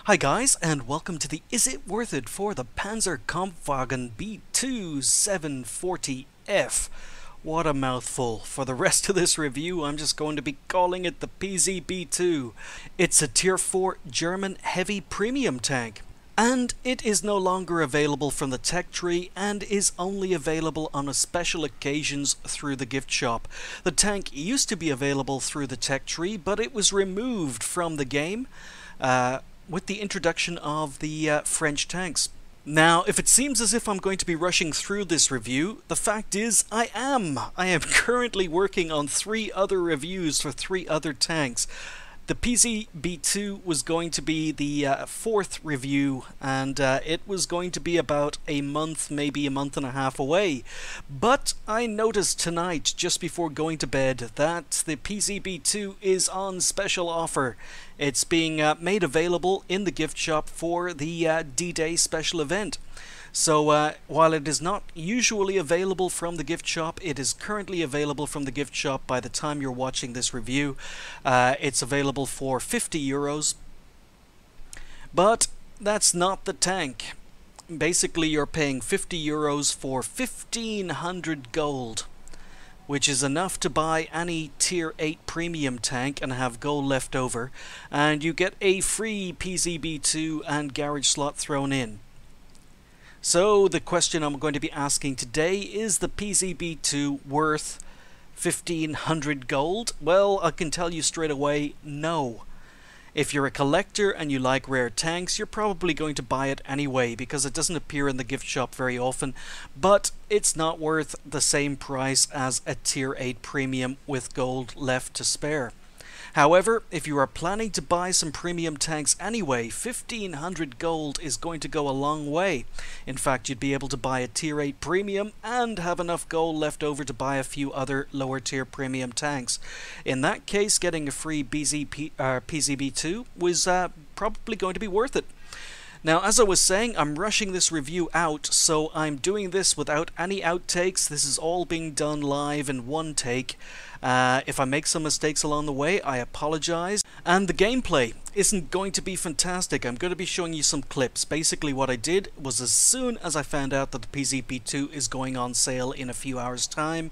Hi guys, and welcome to the Is It Worth It for the Pz.Kpfw.B2 740F. What a mouthful. For the rest of this review, I'm just going to be calling it the Pz.B2. It's a Tier 4 German heavy premium tank. And it is no longer available from the tech tree and is only available on special occasions through the gift shop. The tank used to be available through the tech tree, but it was removed from the game with the introduction of the French tanks. Now, if it seems as if I'm going to be rushing through this review, the fact is I am. I am currently working on 3 other reviews for 3 other tanks. The Pz.B2 was going to be the 4th review, and it was going to be about a month, maybe a month and a half away. But I noticed tonight, just before going to bed, that the Pz.B2 is on special offer. It's being made available in the gift shop for the D-Day special event. So while it is not usually available from the gift shop, it is currently available from the gift shop by the time you're watching this review. It's available for €50. But that's not the tank. Basically, you're paying €50 for 1,500 gold, which is enough to buy any Tier 8 premium tank and have gold left over, and you get a free Pz.B2 and garage slot thrown in. So the question I'm going to be asking today, is the Pz.B2 worth 1,500 gold? Well, I can tell you straight away, no. If you're a collector and you like rare tanks, you're probably going to buy it anyway because it doesn't appear in the gift shop very often, but it's not worth the same price as a Tier 8 premium with gold left to spare. However, if you are planning to buy some premium tanks anyway, 1,500 gold is going to go a long way. In fact, you'd be able to buy a Tier 8 premium and have enough gold left over to buy a few other lower tier premium tanks. In that case, getting a free Pz.B2 was probably going to be worth it. Now, as I was saying, I'm rushing this review out, so I'm doing this without any outtakes. This is all being done live in one take. If I make some mistakes along the way, I apologize. And the gameplay isn't going to be fantastic. I'm going to be showing you some clips. Basically what I did was, as soon as I found out that the Pz.B2 is going on sale in a few hours' time,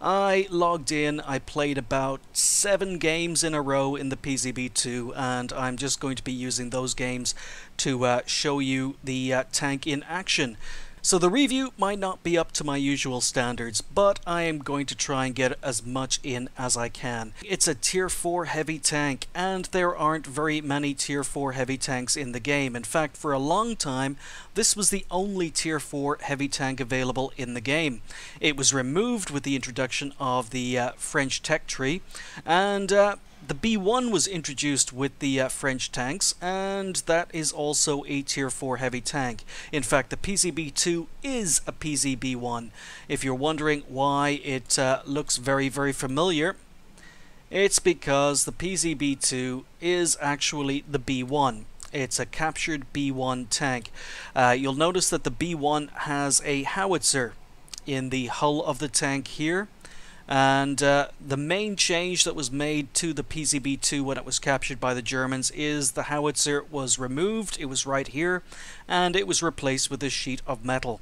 I logged in, I played about 7 games in a row in the Pz.B2, and I'm just going to be using those games to show you the tank in action. So the review might not be up to my usual standards, but I am going to try and get as much in as I can. It's a Tier 4 heavy tank, and there aren't very many Tier 4 heavy tanks in the game. In fact, for a long time, this was the only Tier 4 heavy tank available in the game. It was removed with the introduction of the French tech tree, and the B1 was introduced with the French tanks, and that is also a Tier 4 heavy tank. In fact, the Pz.B2 is a Pz.B1. If you're wondering why it looks very, very familiar, it's because the Pz.B2 is actually the B1. It's a captured B1 tank. You'll notice that the B1 has a howitzer in the hull of the tank here. And the main change that was made to the Pz.B2 when it was captured by the Germans is the howitzer was removed. It was right here, and it was replaced with a sheet of metal.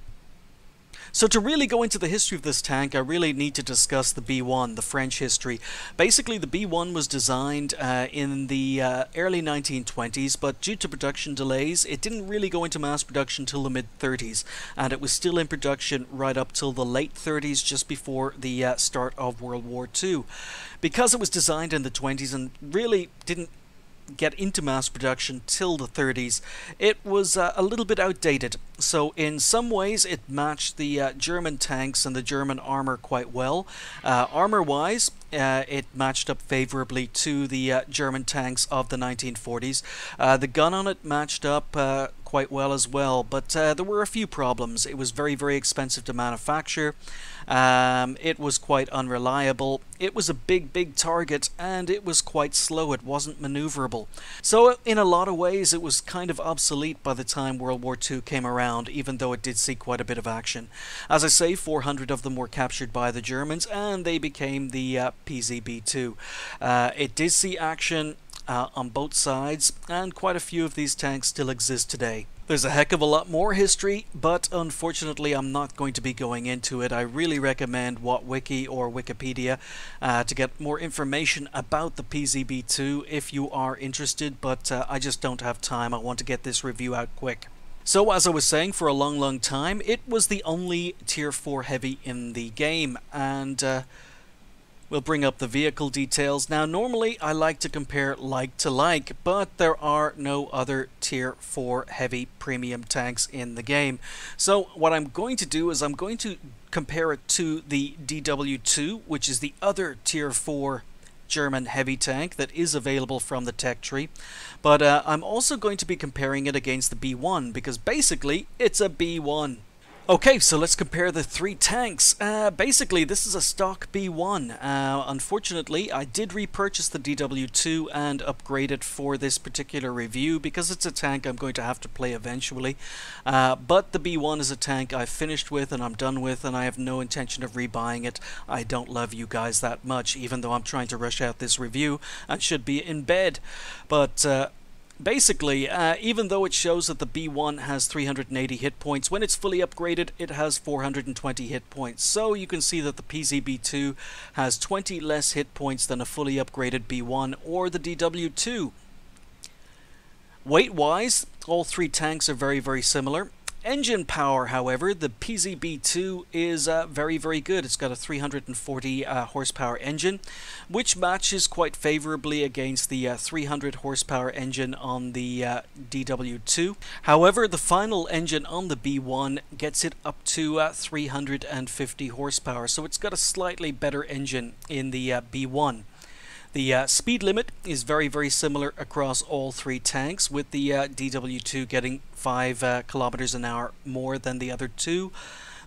So to really go into the history of this tank, I really need to discuss the B1, the French history. Basically, the B1 was designed in the early 1920s, but due to production delays, it didn't really go into mass production till the mid-30s, and it was still in production right up till the late 30s, just before the start of World War II. Because it was designed in the 20s and really didn't get into mass production till the 30s, it was a little bit outdated. So in some ways it matched the German tanks and the German armor quite well. Armor-wise, it matched up favorably to the German tanks of the 1940s. The gun on it matched up quite well as well, but there were a few problems. It was very, very expensive to manufacture. It was quite unreliable. It was a big target, and it was quite slow. It wasn't maneuverable. So in a lot of ways it was kind of obsolete by the time World War II came around, even though it did see quite a bit of action. As I say, 400 of them were captured by the Germans, and they became the Pz.B2. It did see action on both sides, and quite a few of these tanks still exist today. There's a heck of a lot more history, but unfortunately I'm not going to be going into it. I really recommend WhatWiki or Wikipedia to get more information about the Pz.Kpfw.B2 if you are interested, but I just don't have time. I want to get this review out quick. So as I was saying, for a long time, it was the only Tier 4 heavy in the game, and we'll bring up the vehicle details. Now, normally I like to compare like to like, but there are no other Tier 4 heavy premium tanks in the game. So what I'm going to do is I'm going to compare it to the DW2, which is the other Tier 4 German heavy tank that is available from the tech tree. But I'm also going to be comparing it against the B1, because basically it's a B1. Okay, so let's compare the three tanks. Basically, this is a stock B1. Unfortunately, I did repurchase the DW2 and upgrade it for this particular review because it's a tank I'm going to have to play eventually. But the B1 is a tank I've finished with and I'm done with, and I have no intention of rebuying it. I don't love you guys that much, even though I'm trying to rush out this review and should be in bed. But basically, even though it shows that the B1 has 380 hit points, when it's fully upgraded it has 420 hit points. So you can see that the Pz.Kpfw.B2 has 20 less hit points than a fully upgraded B1 or the DW2. Weight-wise, all three tanks are very similar. Engine power, however, the Pz.Kpfw.B2 is very good. It's got a 340 horsepower engine, which matches quite favorably against the 300 horsepower engine on the DW2. However, the final engine on the B1 gets it up to 350 horsepower, so it's got a slightly better engine in the B1. The speed limit is very similar across all three tanks, with the DW2 getting 5 kilometers an hour more than the other two.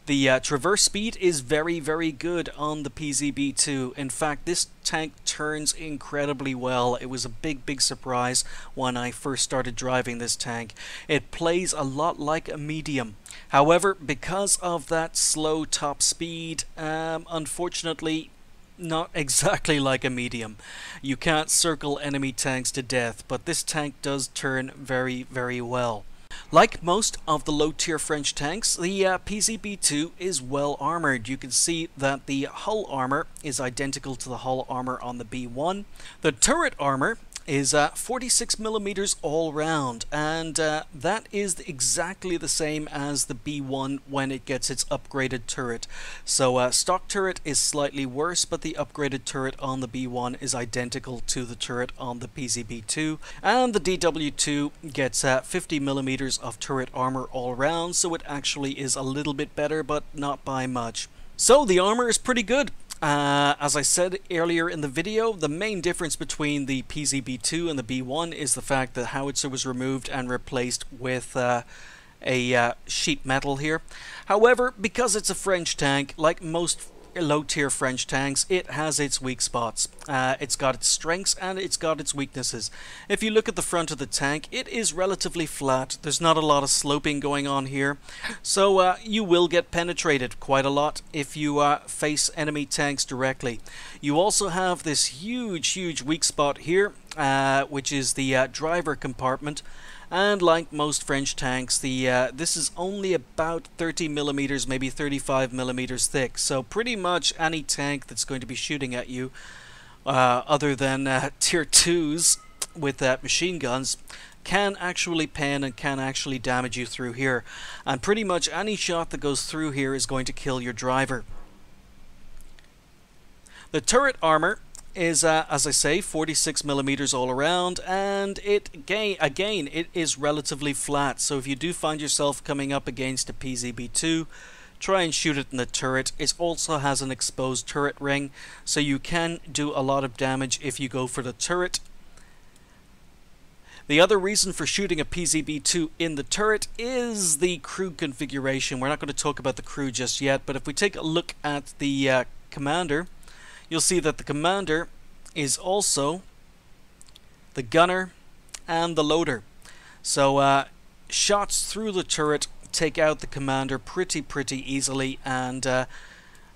The traverse speed is very good on the Pz.Kpfw.B2. In fact, this tank turns incredibly well. It was a big surprise when I first started driving this tank. It plays a lot like a medium. However, because of that slow top speed, unfortunately, not exactly like a medium. You can't circle enemy tanks to death, but this tank does turn very well. Like most of the low-tier French tanks, the Pz.Kpfw.B2 is well armored. You can see that the hull armor is identical to the hull armor on the B1. The turret armor is 46 millimeters all round, and that is exactly the same as the B1 when it gets its upgraded turret. So stock turret is slightly worse, but the upgraded turret on the B1 is identical to the turret on the Pz.Kpfw.B2, and the DW2 gets 50 millimeters of turret armor all round, so it actually is a little bit better, but not by much. So the armor is pretty good. As I said earlier in the video, the main difference between the Pz.Kpfw.B2 and the B1 is the fact that the howitzer was removed and replaced with a sheet metal here. However, because it's a French tank, like most low-tier French tanks, it has its weak spots. It's got its strengths and it's got its weaknesses. If you look at the front of the tank, it is relatively flat. There's not a lot of sloping going on here, so you will get penetrated quite a lot if you face enemy tanks directly. You also have this huge weak spot here, which is the driver compartment. And like most French tanks, this is only about 30 millimeters, maybe 35 millimeters thick. So pretty much any tank that's going to be shooting at you, other than tier 2s with machine guns, can actually pen and can actually damage you through here. And pretty much any shot that goes through here is going to kill your driver. The turret armor is, as I say, 46 millimeters all around, and it again it is relatively flat. So if you do find yourself coming up against a Pz.Kpfw.B2, try and shoot it in the turret. It also has an exposed turret ring, so you can do a lot of damage if you go for the turret. The other reason for shooting a Pz.Kpfw.B2 in the turret is the crew configuration. We're not going to talk about the crew just yet, but if we take a look at the commander, you'll see that the commander is also the gunner and the loader. So shots through the turret take out the commander pretty easily, and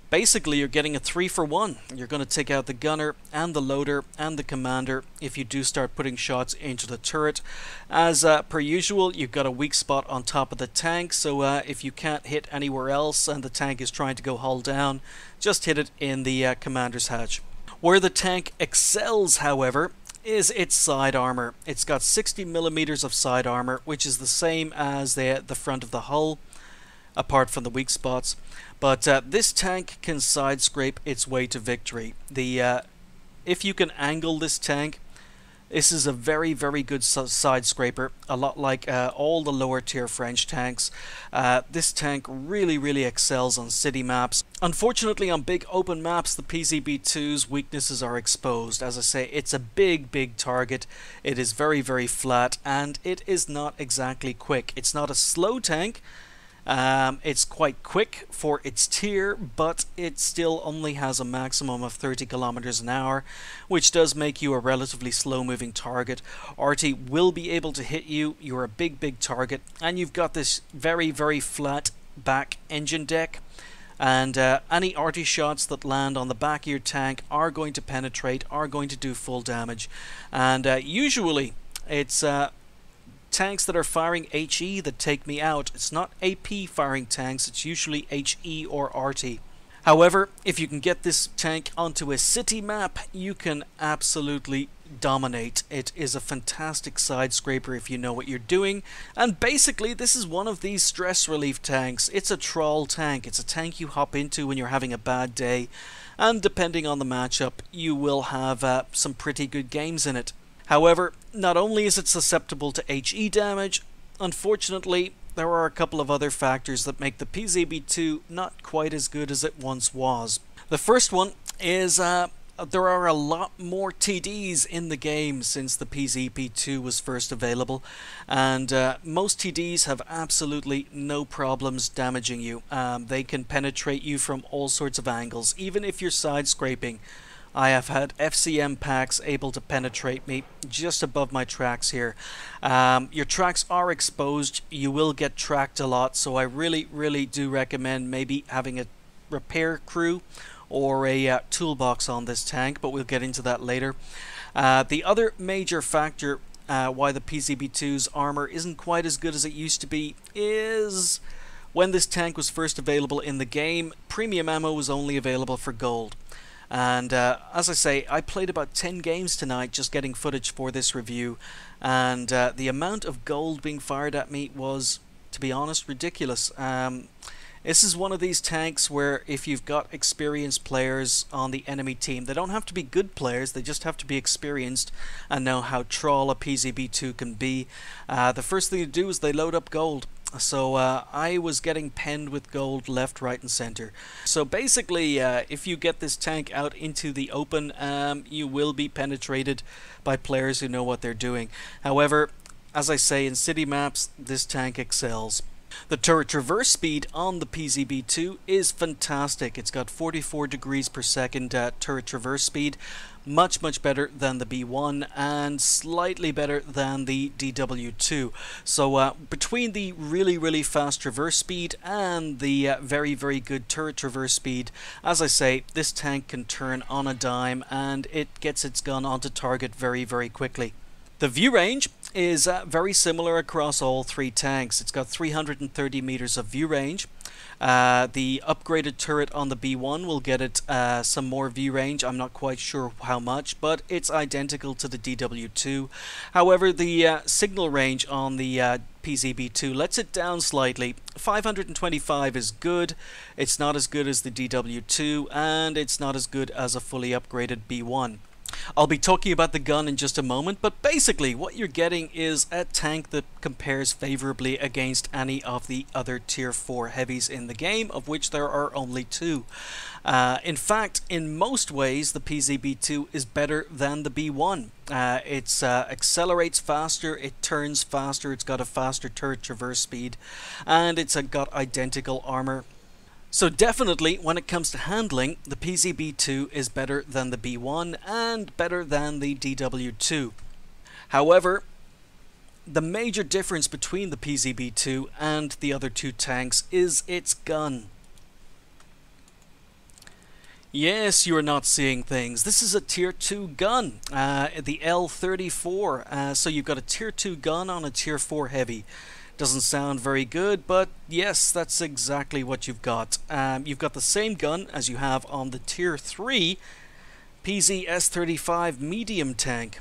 Basically, you're getting a 3-for-1. You're going to take out the gunner and the loader and the commander if you do start putting shots into the turret. As per usual, you've got a weak spot on top of the tank, so if you can't hit anywhere else and the tank is trying to go hull down, just hit it in the commander's hatch. Where the tank excels, however, is its side armor. It's got 60mm of side armor, which is the same as the front of the hull, apart from the weak spots. But this tank can side scrape its way to victory. If you can angle this tank, this is a very, very good side scraper, a lot like all the lower tier French tanks. This tank really, really excels on city maps. Unfortunately, on big open maps, the Pz.Kpfw.B2's weaknesses are exposed. As I say, it's a big, big target. It is very, very flat, and it is not exactly quick. It's not a slow tank. It's quite quick for its tier, but it still only has a maximum of 30 kilometers an hour, which does make you a relatively slow moving target. Arty will be able to hit you. You're a big, big target, and you've got this very, very flat back engine deck, and any arty shots that land on the back of your tank are going to penetrate, are going to do full damage. And usually it's tanks that are firing HE that take me out. It's not AP firing tanks, it's usually HE or RT. However, if you can get this tank onto a city map, you can absolutely dominate. It is a fantastic side scraper if you know what you're doing, and basically this is one of these stress relief tanks. It's a trawl tank. It's a tank you hop into when you're having a bad day, and depending on the matchup, you will have some pretty good games in it. However, not only is it susceptible to HE damage, unfortunately, there are a couple of other factors that make the Pz.Kpfw.B2 not quite as good as it once was. The first one is there are a lot more TDs in the game since the Pz.Kpfw.B2 was first available, and most TDs have absolutely no problems damaging you. They can penetrate you from all sorts of angles, even if you're side scraping. I have had FCM packs able to penetrate me just above my tracks here. Your tracks are exposed. You will get tracked a lot, so I really, really do recommend maybe having a repair crew or a toolbox on this tank, but we'll get into that later. The other major factor why the Pz.Kpfw.B2's armor isn't quite as good as it used to be is when this tank was first available in the game, premium ammo was only available for gold. And as I say, I played about 10 games tonight just getting footage for this review, and the amount of gold being fired at me was, to be honest, ridiculous. This is one of these tanks where if you've got experienced players on the enemy team, they don't have to be good players, they just have to be experienced and know how trawl a Pz.Kpfw.B2 can be. The first thing to do is they load up gold. So I was getting penned with gold left, right and center. So basically if you get this tank out into the open, you will be penetrated by players who know what they're doing. However, as I say, in city maps this tank excels. The turret traverse speed on the Pz.Kpfw.B2 is fantastic. It's got 44 degrees per second turret traverse speed, much better than the B1 and slightly better than the DW2. So between the really fast traverse speed and the very good turret traverse speed, as I say, this tank can turn on a dime and it gets its gun onto target very quickly. The view range is very similar across all three tanks. It's got 330 meters of view range. The upgraded turret on the B1 will get it some more view range. I'm not quite sure how much, but it's identical to the DW2. However, the signal range on the Pz.Kpfw.B2 lets it down slightly. 525 is good. It's not as good as the DW2, and it's not as good as a fully upgraded B1. I'll be talking about the gun in just a moment, but basically what you're getting is a tank that compares favorably against any of the other tier 4 heavies in the game, of which there are only 2. In fact, in most ways the Pz.Kpfw.B2 is better than the B1. It accelerates faster, it turns faster, it's got a faster turret traverse speed, and it's got identical armor. So definitely, when it comes to handling, the Pz.Kpfw.B2 is better than the B1 and better than the DW2. However, the major difference between the Pz.Kpfw.B2 and the other two tanks is its gun. Yes, you are not seeing things. This is a Tier 2 gun, the L34. So you've got a Tier 2 gun on a Tier 4 heavy. Doesn't sound very good, but yes, that's exactly what you've got. You've got the same gun as you have on the Tier 3 Pz.Kpfw.B2 medium tank.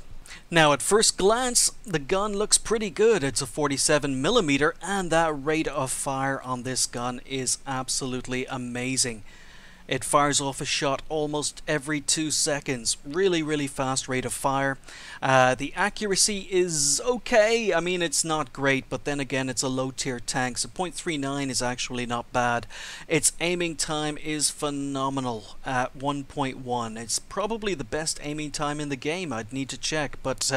Now, at first glance, the gun looks pretty good. It's a 47mm, and that rate of fire on this gun is absolutely amazing. It fires off a shot almost every 2 seconds. Really, really fast rate of fire. The accuracy is okay. I mean, it's not great, but then again, it's a low tier tank, so .39 is actually not bad. Its aiming time is phenomenal at 1.1. It's probably the best aiming time in the game. I'd need to check, but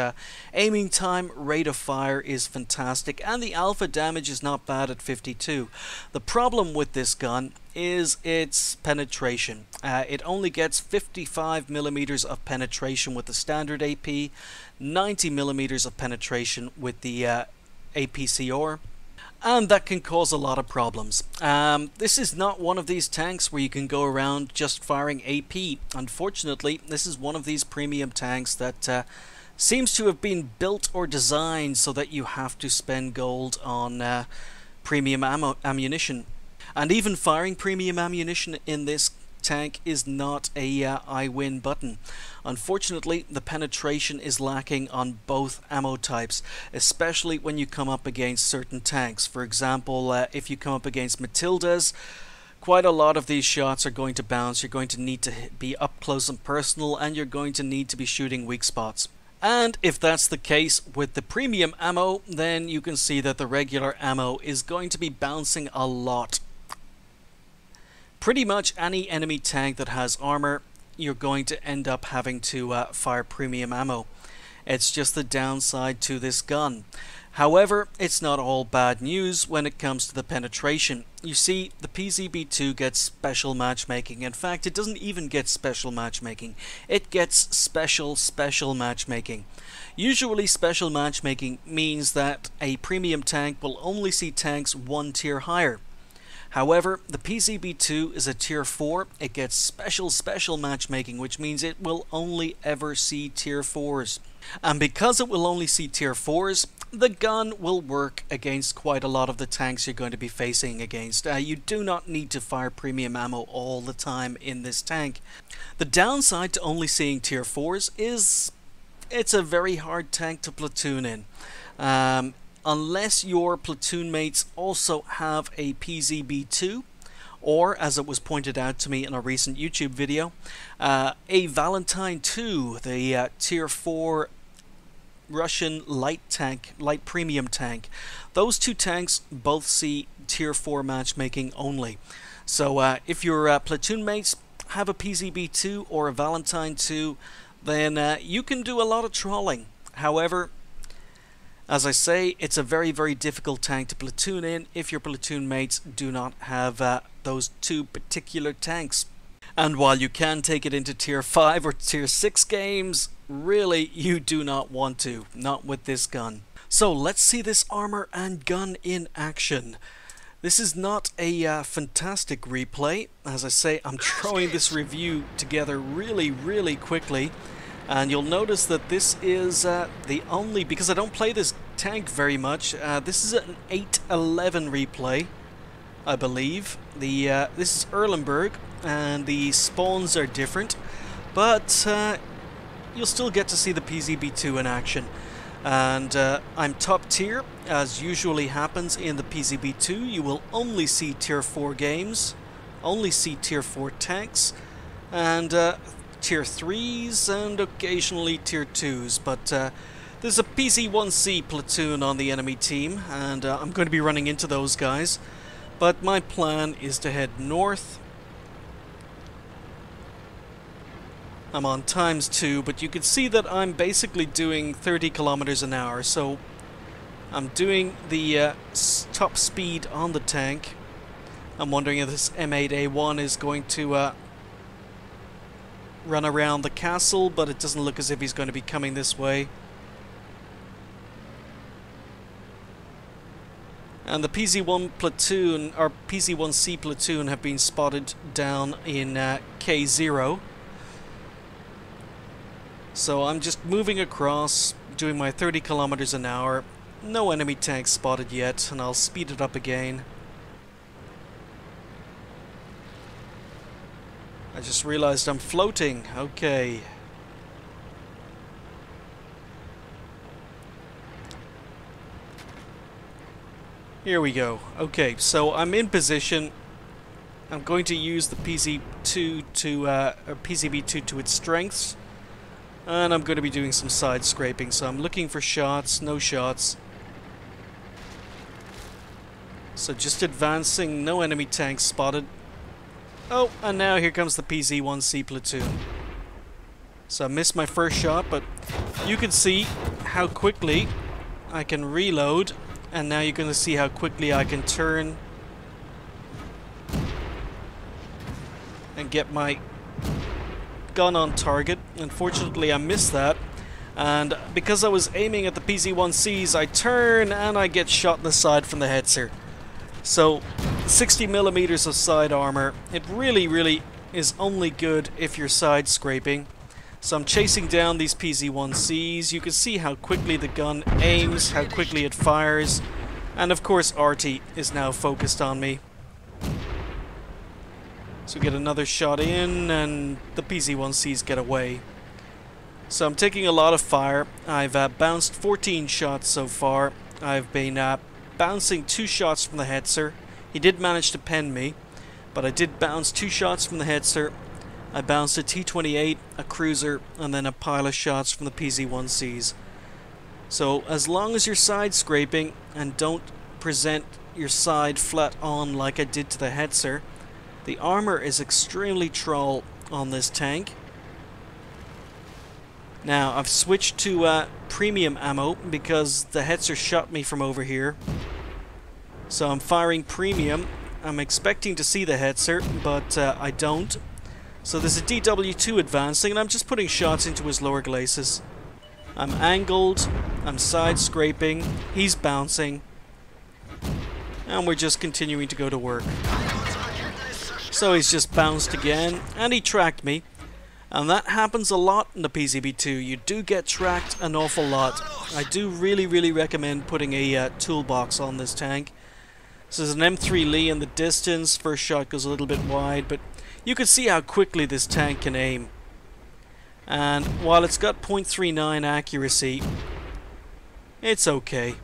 aiming time, rate of fire is fantastic, and the alpha damage is not bad at 52. The problem with this gun is its penetration. It only gets 55mm of penetration with the standard AP, 90mm of penetration with the APCR, and that can cause a lot of problems. This is not one of these tanks where you can go around just firing AP. Unfortunately, this is one of these premium tanks that seems to have been built or designed so that you have to spend gold on premium ammunition. And even firing premium ammunition in this tank is not a I win button. Unfortunately, the penetration is lacking on both ammo types, especially when you come up against certain tanks. For example, if you come up against Matildas, quite a lot of these shots are going to bounce. You're going to need to be up close and personal, and you're going to need to be shooting weak spots. And if that's the case with the premium ammo, then you can see that the regular ammo is going to be bouncing a lot. Pretty much any enemy tank that has armor, you're going to end up having to fire premium ammo. It's just the downside to this gun. However, it's not all bad news when it comes to the penetration. You see, the Pz.Kpfw.B2 gets special matchmaking. In fact, it doesn't even get special matchmaking. It gets special matchmaking. Usually special matchmaking means that a premium tank will only see tanks one tier higher. However, the Pz.Kpfw.B2 is a tier 4. It gets special matchmaking, which means it will only ever see tier 4s. And because it will only see tier 4s, the gun will work against quite a lot of the tanks you're going to be facing against. You do not need to fire premium ammo all the time in this tank. The downside to only seeing tier 4s is it's a very hard tank to platoon in. Unless your platoon mates also have a Pz.Kpfw.B2, or, as it was pointed out to me in a recent YouTube video, a Valentine 2, the tier 4 Russian light premium tank. Those two tanks both see tier 4 matchmaking only. So if your platoon mates have a Pz.Kpfw.B2 or a Valentine 2, then you can do a lot of trolling. However, as I say, it's a very difficult tank to platoon in if your platoon mates do not have those two particular tanks. And while you can take it into tier 5 or tier 6 games, really you do not want to, not with this gun. So let's see this armor and gun in action. This is not a fantastic replay. As I say, I'm throwing this review together really quickly. And you'll notice that this is the only, because I don't play this tank very much, this is an 811 replay, I believe. This is Erlenberg, and the spawns are different, but you'll still get to see the Pz.Kpfw.B2 in action. And I'm top tier, as usually happens in the Pz.Kpfw.B2. You will only see tier 4 games, only see tier 4 tanks, and tier 3s and occasionally tier 2s, but there's a PZ-1C platoon on the enemy team, and I'm going to be running into those guys. But my plan is to head north. I'm on ×2, but you can see that I'm basically doing 30 kilometers an hour, so I'm doing the top speed on the tank. I'm wondering if this M8A1 is going to run around the castle, but it doesn't look as if he's going to be coming this way. And the PZ1 platoon, or PZ1C platoon, have been spotted down in K0. So I'm just moving across, doing my 30 kilometers an hour. No enemy tanks spotted yet, and I'll speed it up again. I just realized I'm floating. Okay. Here we go. Okay, so I'm in position. I'm going to use the PZ2 to PZ.Kpfw.B2 to its strengths, and I'm going to be doing some side scraping. So I'm looking for shots, no shots. So just advancing, no enemy tanks spotted. Oh, and now here comes the PZ1C platoon. So I missed my first shot, but you can see how quickly I can reload. And now you're going to see how quickly I can turn and get my gun on target. Unfortunately, I missed that. And because I was aiming at the PZ1Cs, I turn and I get shot in the side from the Hetzer. So 60 millimeters of side armor. It really is only good if you're side scraping. So I'm chasing down these PZ1Cs. You can see how quickly the gun aims, how quickly it fires. And of course Arty is now focused on me. So we get another shot in and the PZ1Cs get away. So I'm taking a lot of fire. I've bounced 14 shots so far. I've been bouncing 2 shots from the Hetzer. He did manage to pen me, but I did bounce 2 shots from the Hetzer. I bounced a T-28, a cruiser, and then a pile of shots from the PZ1Cs. So as long as you're side scraping and don't present your side flat on like I did to the Hetzer, the armor is extremely troll on this tank. Now I've switched to premium ammo because the Hetzer shot me from over here. So I'm firing premium. I'm expecting to see the Hetzer, but I don't. So there's a DW2 advancing, and I'm just putting shots into his lower glacis. I'm angled, I'm side scraping, he's bouncing, and we're just continuing to go to work. So he's just bounced again, and he tracked me. And that happens a lot in the PZ.Kpfw.B2. You do get tracked an awful lot. I do really recommend putting a toolbox on this tank. This is an M3 Lee in the distance. First shot goes a little bit wide, but you can see how quickly this tank can aim. And while it's got .39 accuracy, it's okay.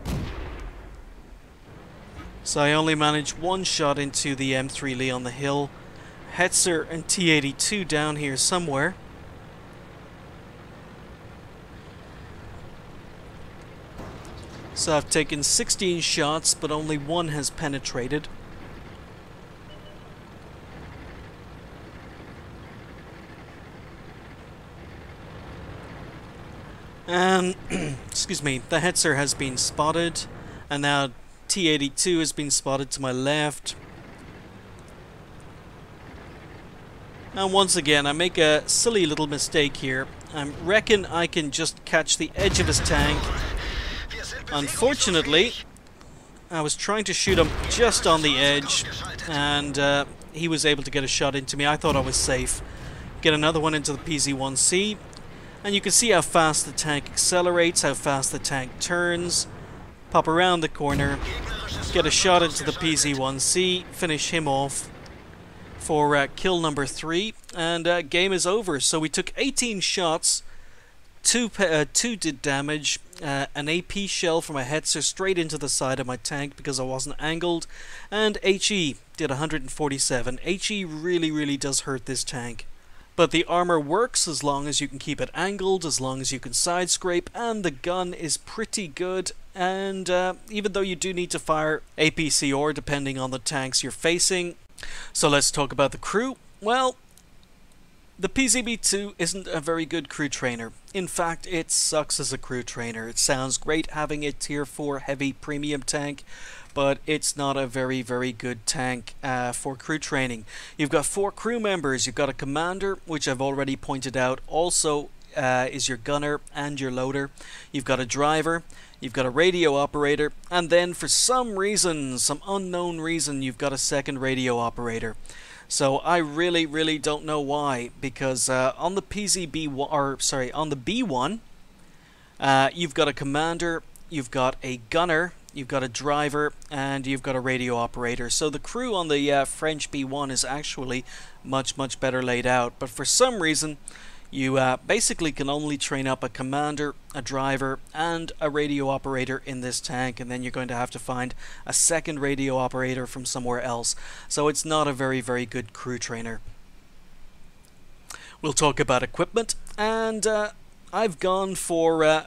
So I only managed 1 shot into the M3 Lee on the hill. Hetzer and T-82 down here somewhere. So I've taken 16 shots, but only 1 has penetrated. And, excuse me, the Hetzer has been spotted, and now T-82 has been spotted to my left. And once again, I make a silly little mistake here. I reckon I can just catch the edge of his tank. Unfortunately, I was trying to shoot him just on the edge, and he was able to get a shot into me. I thought I was safe. Get another one into the PZ1C. And you can see how fast the tank accelerates, how fast the tank turns. Pop around the corner, get a shot into the PZ1C, finish him off for kill number 3, and game is over. So we took 18 shots, 2 did damage, an AP shell from a Hetzer straight into the side of my tank because I wasn't angled, and HE did 147. HE really does hurt this tank. But the armor works as long as you can keep it angled, as long as you can side scrape, and the gun is pretty good. And even though you do need to fire APCR depending on the tanks you're facing. So let's talk about the crew. Well, the PZ.Kpfw.B2 isn't a very good crew trainer. In fact, it sucks as a crew trainer. It sounds great having a tier 4 heavy premium tank, but it's not a very good tank for crew training. You've got 4 crew members. You've got a commander, which I've already pointed out also is your gunner and your loader. You've got a driver, you've got a radio operator, and then for some reason, some unknown reason, you've got a second radio operator. So I really don't know why, because on the on the B1, you've got a commander, you've got a gunner, you've got a driver, and you've got a radio operator. So the crew on the French B1 is actually much better laid out. But for some reason, you basically can only train up a commander, a driver, and a radio operator in this tank, and then you're going to have to find a second radio operator from somewhere else. So it's not a very good crew trainer. We'll talk about equipment, and I've gone for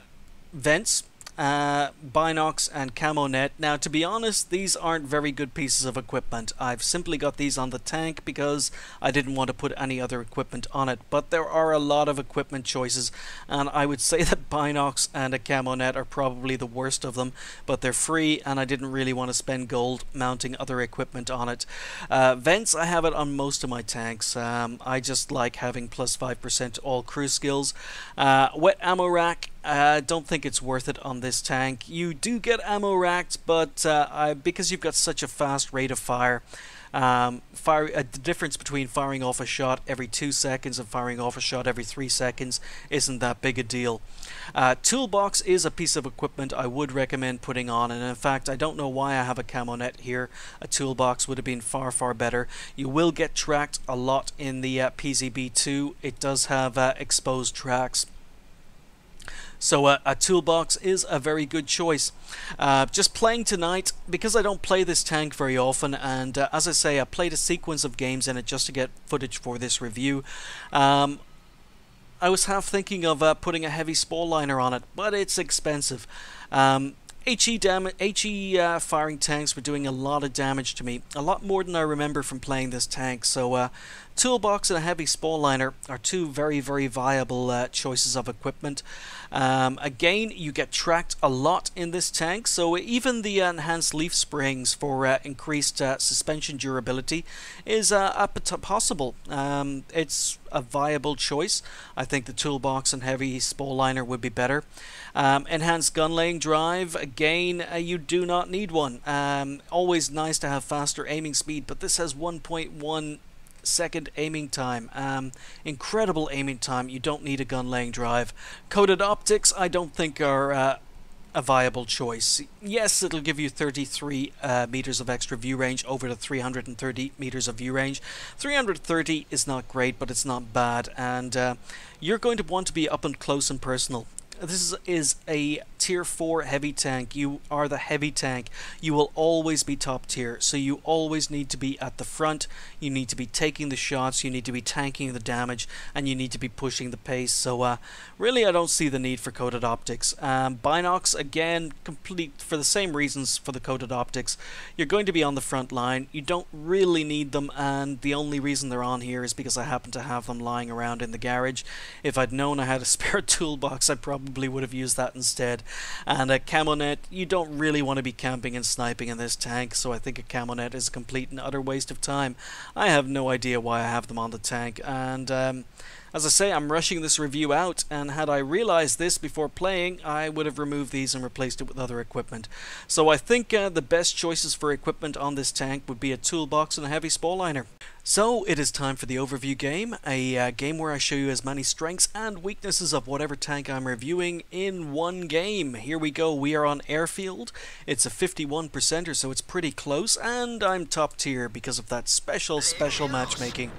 vents, binocs, and camo net. Now, to be honest, these aren't very good pieces of equipment. I've simply got these on the tank because I didn't want to put any other equipment on it. But there are a lot of equipment choices, and I would say that binocs and a camo net are probably the worst of them. But they're free, and I didn't really want to spend gold mounting other equipment on it. Vents, I have it on most of my tanks. I just like having plus 5% all crew skills. Wet ammo rack, I don't think it's worth it on this tank. You do get ammo racked, but because you've got such a fast rate of fire, the difference between firing off a shot every 2 seconds and firing off a shot every 3 seconds isn't that big a deal. Toolbox is a piece of equipment I would recommend putting on, and in fact I don't know why I have a camo net here. A toolbox would have been far better. You will get tracked a lot in the Pz.Kpfw.B2. It does have exposed tracks. So a toolbox is a very good choice. Just playing tonight, because I don't play this tank very often, and as I say, I played a sequence of games in it just to get footage for this review. I was half thinking of putting a heavy spall liner on it, but it's expensive. HE firing tanks were doing a lot of damage to me, a lot more than I remember from playing this tank. So toolbox and a heavy spall liner are two very viable choices of equipment. Again, you get tracked a lot in this tank, so even the enhanced leaf springs for increased suspension durability is possible. It's a viable choice. I think the toolbox and heavy spall liner would be better. Enhanced gun laying drive, again, you do not need one. Always nice to have faster aiming speed, but this has 1.1 second aiming time. Incredible aiming time. You don't need a gun laying drive. Coated optics I don't think are a viable choice. Yes, it'll give you 33 meters of extra view range over the 330 meters of view range. 330 is not great, but it's not bad, and you're going to want to be up and close and personal. This is a tier 4 heavy tank. You are the heavy tank. You will always be top tier, so you always need to be at the front. You need to be taking the shots, you need to be tanking the damage, and you need to be pushing the pace. So really I don't see the need for coated optics. Binocs, again, complete for the same reasons for the coated optics. You're going to be on the front line. You don't really need them, and the only reason they're on here is because I happen to have them lying around in the garage. If I'd known I had a spare toolbox, I probably would have used that instead. And a camo net, you don't really want to be camping and sniping in this tank, so I think a camo net is a complete and utter waste of time. I have no idea why I have them on the tank, and as I say, I'm rushing this review out, and had I realized this before playing, I would have removed these and replaced it with other equipment. So I think the best choices for equipment on this tank would be a toolbox and a heavy spall liner. So it is time for the overview game, a game where I show you as many strengths and weaknesses of whatever tank I'm reviewing in one game. Here we go. We are on Airfield. It's a 51%er, so it's pretty close, and I'm top tier because of that special matchmaking.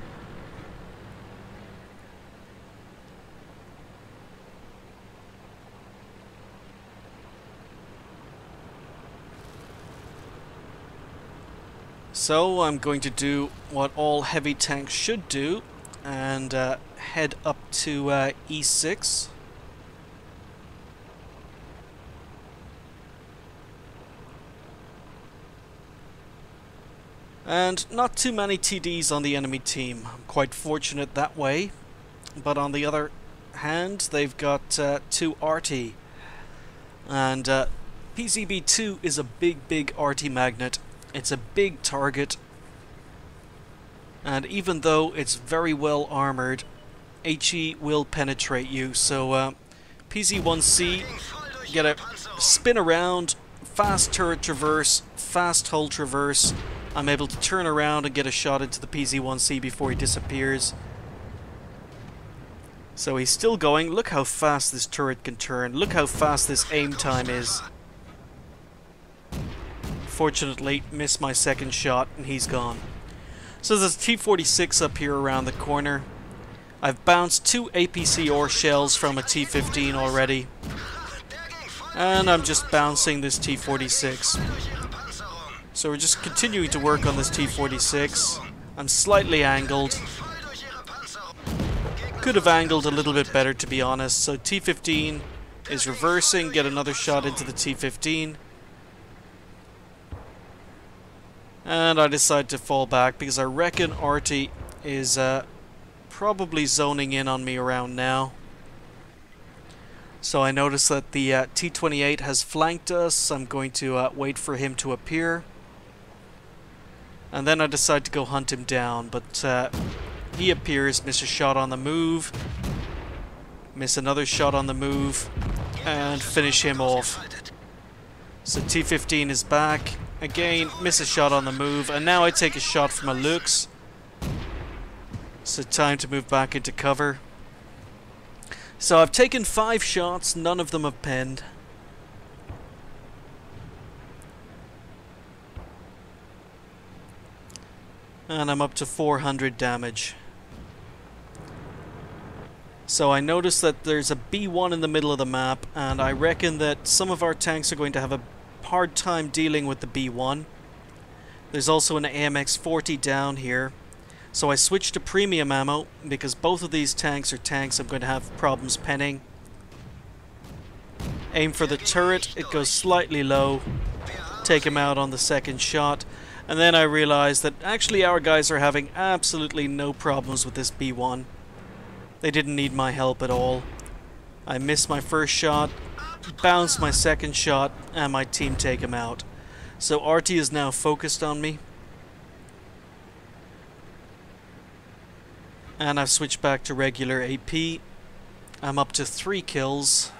So I'm going to do what all heavy tanks should do and head up to E6. And not too many TDs on the enemy team. I'm quite fortunate that way. But on the other hand, they've got 2 RT. And Pz.Kpfw.B2 is a big RT magnet. It's a big target, and even though it's very well armored, HE will penetrate you. So Pz.1C get a spin around, fast turret traverse, fast hull traverse. I'm able to turn around and get a shot into the PZ-1C before he disappears. So he's still going. Look how fast this turret can turn. Look how fast this aim time is. Fortunately, missed my second shot and he's gone. So there's a T-46 up here around the corner. I've bounced 2 APC ore shells from a T-15 already. And I'm just bouncing this T-46. So we're just continuing to work on this T-46. I'm slightly angled. Could have angled a little bit better, to be honest. So T-15 is reversing, get another shot into the T-15. And I decide to fall back because I reckon Artie is probably zoning in on me around now. So I notice that the T-28 has flanked us. I'm going to wait for him to appear. And then I decide to go hunt him down, but he appears, miss a shot on the move, miss another shot on the move, and finish him off. So T-15 is back, again, miss a shot on the move, and now I take a shot from a Lux. So time to move back into cover. So I've taken 5 shots, none of them have penned. And I'm up to 400 damage. So I notice that there's a B1 in the middle of the map, and I reckon that some of our tanks are going to have a hard time dealing with the B1. There's also an AMX-40 down here. So I switched to premium ammo, because both of these tanks are tanks I'm going to have problems penning. Aim for the turret, it goes slightly low. Take him out on the second shot. And then I realized that actually our guys are having absolutely no problems with this B1. They didn't need my help at all. I missed my first shot, bounced my second shot, and my team take him out. So Artie is now focused on me. And I've switched back to regular AP. I'm up to 3 kills.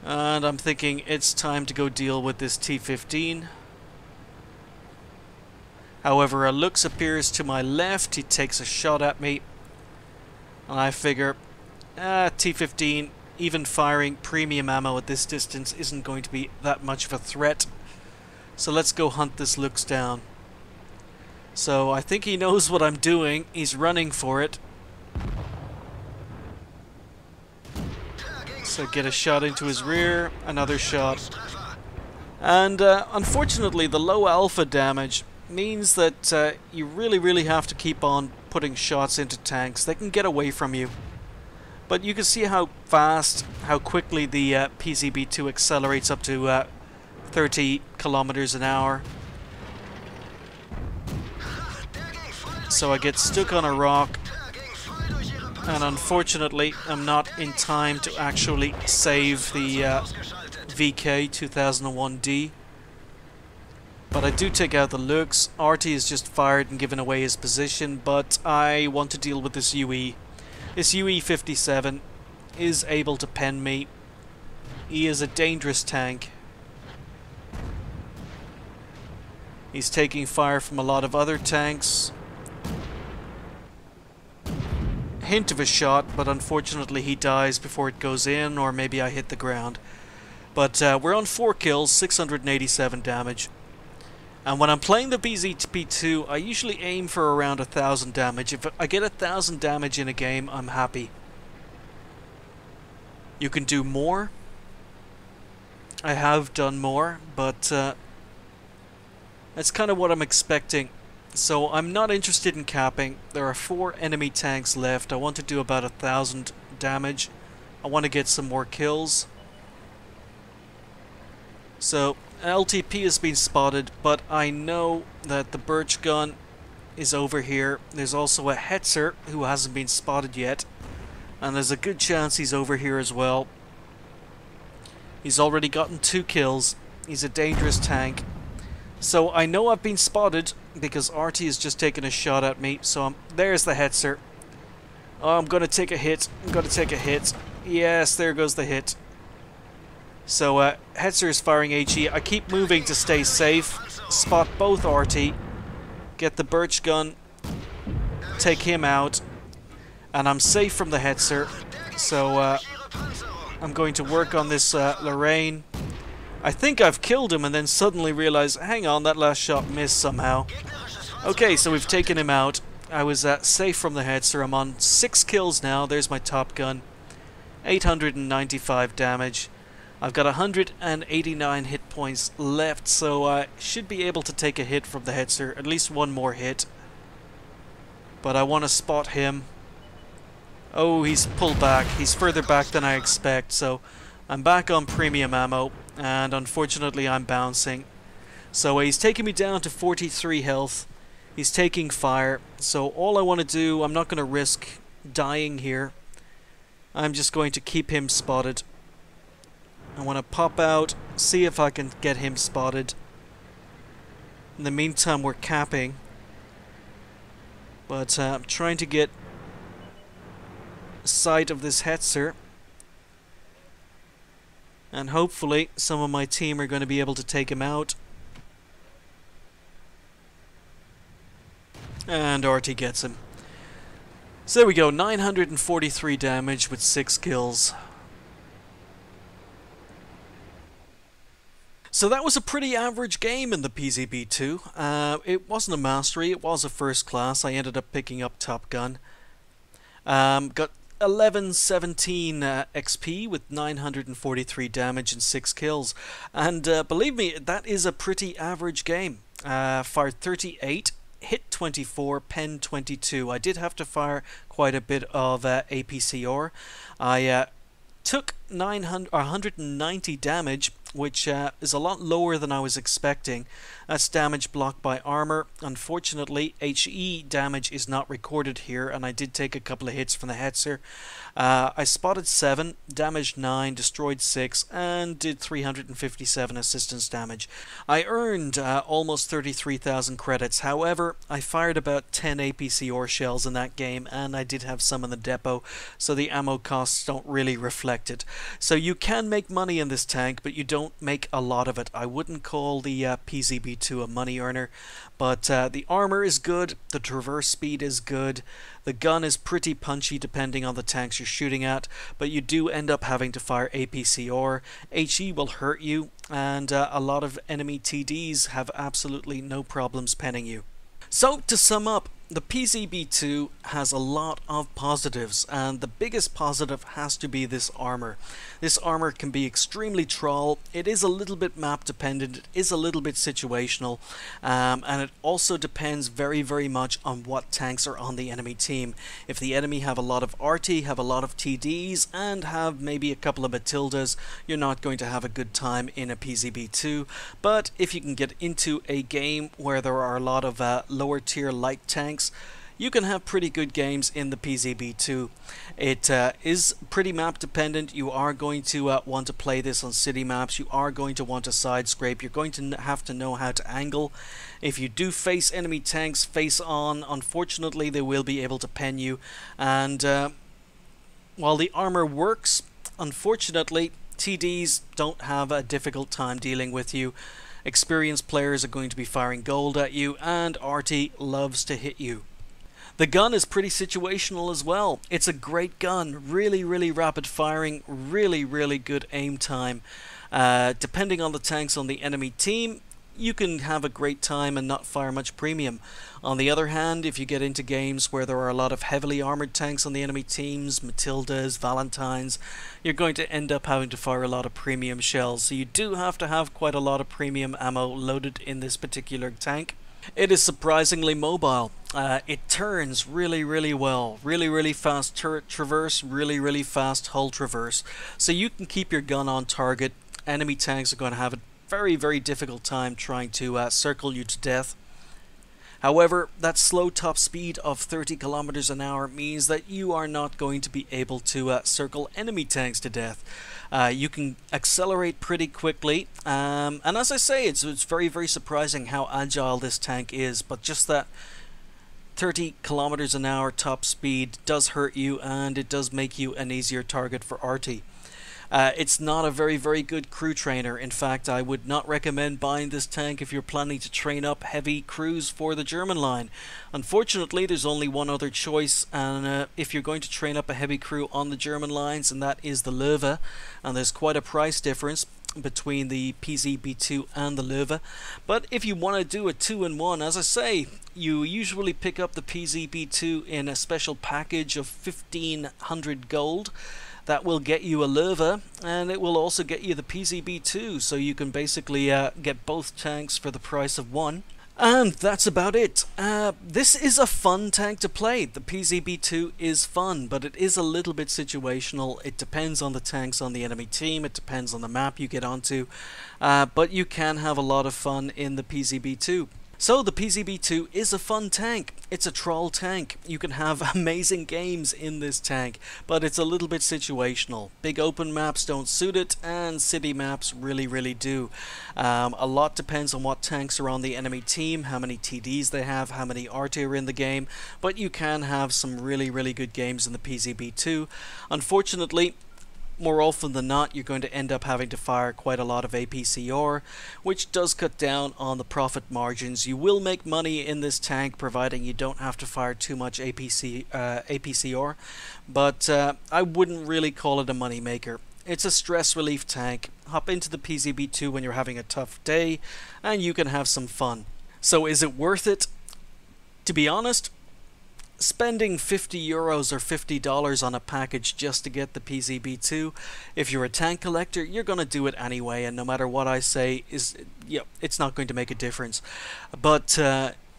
And I'm thinking it's time to go deal with this T-15. However, a Lux appears to my left. He takes a shot at me. And I figure, T-15, even firing premium ammo at this distance isn't going to be that much of a threat. So let's go hunt this Lux down. So I think he knows what I'm doing. He's running for it. So get a shot into his rear, another shot. And unfortunately the low alpha damage means that you really have to keep on putting shots into tanks. They can get away from you. But you can see how fast, how quickly the Pz.Kpfw.B2 accelerates up to 30 kilometers an hour. So I get stuck on a rock. And unfortunately, I'm not in time to actually save the VK 2001D. But I do take out the Lux. Artie has just fired and given away his position, but I want to deal with this UE. This UE-57 is able to pen me. He is a dangerous tank. He's taking fire from a lot of other tanks. Hint of a shot, but unfortunately he dies before it goes in, or maybe I hit the ground. But we're on 4 kills, 687 damage. And when I'm playing the Pz.Kpfw.B2, I usually aim for around 1,000 damage. If I get 1,000 damage in a game, I'm happy. You can do more. I have done more, but that's kind of what I'm expecting. So I'm not interested in capping. There are 4 enemy tanks left. I want to do about 1,000 damage. I want to get some more kills. So an LTP has been spotted, but I know that the birch gun is over here. There's also a Hetzer who hasn't been spotted yet, and there's a good chance he's over here as well. He's already gotten 2 kills. He's a dangerous tank. So I know I've been spotted because Artie has just taken a shot at me. So there's the Hetzer. Oh, I'm going to take a hit. I'm going to take a hit. Yes, there goes the hit. So Hetzer is firing HE. I keep moving to stay safe. Spot both RT. Get the Birch gun. Take him out. And I'm safe from the Hetzer. So I'm going to work on this Lorraine. I think I've killed him and then suddenly realize, hang on, that last shot missed somehow. Okay, so we've taken him out. I was safe from the Hetzer. I'm on 6 kills now. There's my top gun. 895 damage. I've got 189 hit points left, so I should be able to take a hit from the Hetzer. At least one more hit. But I want to spot him. Oh, he's pulled back. He's further back than I expect, so I'm back on premium ammo, and unfortunately I'm bouncing. So he's taking me down to 43 health. He's taking fire, so all I want to do, I'm not going to risk dying here. I'm just going to keep him spotted. I want to pop out, see if I can get him spotted. In the meantime, we're capping. But I'm trying to get sight of this Hetzer. And hopefully some of my team are going to be able to take him out. And RT gets him. So there we go, 943 damage with 6 kills. So that was a pretty average game in the Pz.Kpfw.B2. It wasn't a mastery, it was a first class. I ended up picking up Top Gun. Got 1117 XP with 943 damage and 6 kills. And believe me, that is a pretty average game. Fired 38, hit 24, pen 22. I did have to fire quite a bit of APCR. I took 190 damage, which is a lot lower than I was expecting. That's damage blocked by armor. Unfortunately, HE damage is not recorded here, and I did take a couple of hits from the Hetzer. I spotted 7, damaged 9, destroyed 6, and did 357 assistance damage. I earned almost 33,000 credits. However, I fired about 10 APCR shells in that game, and I did have some in the depot, so the ammo costs don't really reflect it. So you can make money in this tank, but you don't make a lot of it. I wouldn't call the Pz.Kpfw.B2 a money earner, but the armor is good, the traverse speed is good, the gun is pretty punchy depending on the tanks you're shooting at, but you do end up having to fire APCR. HE will hurt you, and a lot of enemy TDs have absolutely no problems penning you. So to sum up, the Pz.Kpfw.B2 has a lot of positives, and the biggest positive has to be this armor. This armor can be extremely troll. It is a little bit map dependent, it is a little bit situational, and it also depends very much on what tanks are on the enemy team. If the enemy have a lot of RT, have a lot of TDs, and have maybe a couple of Matildas, you're not going to have a good time in a Pz.Kpfw.B2. But if you can get into a game where there are a lot of lower tier light tanks, you can have pretty good games in the Pz.Kpfw.B2. It is pretty map dependent. You are going to want to play this on city maps. You are going to want to side scrape. You're going to have to know how to angle. If you do face enemy tanks face on, unfortunately they will be able to pen you. And while the armor works, unfortunately TDs don't have a difficult time dealing with you. Experienced players are going to be firing gold at you, and RT loves to hit you. The gun is pretty situational as well. It's a great gun, really rapid firing, really good aim time. Depending on the tanks on the enemy team, you can have a great time and not fire much premium. On the other hand, if you get into games where there are a lot of heavily armored tanks on the enemy teams, Matildas, Valentines, you're going to end up having to fire a lot of premium shells. So you do have to have quite a lot of premium ammo loaded in this particular tank. It is surprisingly mobile. It turns really well. Really fast turret traverse, really fast hull traverse. So you can keep your gun on target. Enemy tanks are going to have a very difficult time trying to circle you to death. However, that slow top speed of 30 kilometers an hour means that you are not going to be able to circle enemy tanks to death. You can accelerate pretty quickly, and as I say, it's very surprising how agile this tank is, but just that 30 kilometers an hour top speed does hurt you, and it does make you an easier target for arty. It's not a very good crew trainer. In fact, I would not recommend buying this tank if you're planning to train up heavy crews for the German line. Unfortunately, there's only one other choice, and if you're going to train up a heavy crew on the German lines, and that is the Löwe, and there's quite a price difference between the Pz.B2 and the Löwe. But if you want to do a 2-in-1, as I say, you usually pick up the Pz.B2 in a special package of 1500 gold. That will get you a Löwe, and it will also get you the Pz.B2, so you can basically get both tanks for the price of one. And that's about it. This is a fun tank to play. The Pz.B2 is fun, but it is a little bit situational. It depends on the tanks on the enemy team, it depends on the map you get onto, but you can have a lot of fun in the Pz.B2. So the Pz.B2 is a fun tank. It's a troll tank. You can have amazing games in this tank, but it's a little bit situational. Big open maps don't suit it, and city maps really do. A lot depends on what tanks are on the enemy team, how many TDs they have, how many arty are in the game, but you can have some really good games in the Pz.B2. Unfortunately, more often than not, you're going to end up having to fire quite a lot of APCR, which does cut down on the profit margins. You will make money in this tank, providing you don't have to fire too much APCR, but I wouldn't really call it a money maker. It's a stress relief tank. Hop into the Pz.B2 when you're having a tough day, and you can have some fun. So is it worth it? To be honest, spending €50 or $50 on a package just to get the Pz.B2, if you're a tank collector, you're going to do it anyway, and no matter what I say, it's not going to make a difference. But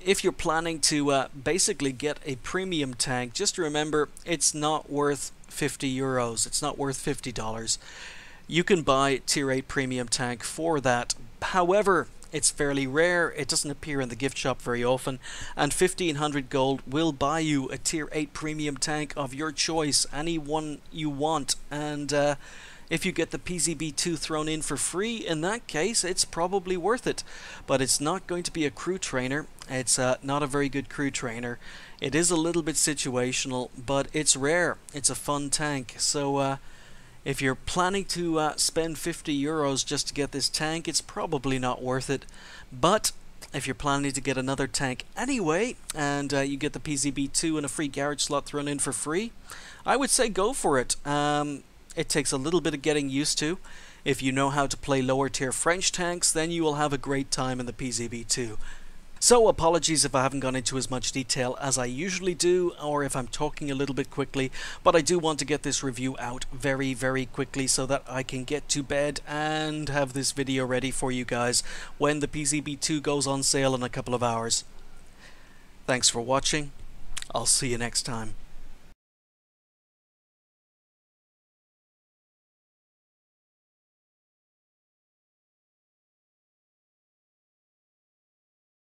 if you're planning to basically get a premium tank, just remember it's not worth €50. It's not worth $50. You can buy Tier 8 premium tank for that. However, it's fairly rare, it doesn't appear in the gift shop very often, and 1500 gold will buy you a Tier 8 premium tank of your choice, any one you want, and if you get the Pz.B2 thrown in for free, in that case it's probably worth it. But it's not going to be a crew trainer. It's not a very good crew trainer. It is a little bit situational, but it's rare. It's a fun tank, so if you're planning to spend €50 just to get this tank, it's probably not worth it. But if you're planning to get another tank anyway, and you get the Pz.B2 and a free garage slot thrown in for free, I would say go for it. It takes a little bit of getting used to. If you know how to play lower tier French tanks, then you will have a great time in the Pz.B2. So apologies if I haven't gone into as much detail as I usually do, or if I'm talking a little bit quickly, but I do want to get this review out very quickly so that I can get to bed and have this video ready for you guys when the Pz.B2 goes on sale in a couple of hours. Thanks for watching. I'll see you next time.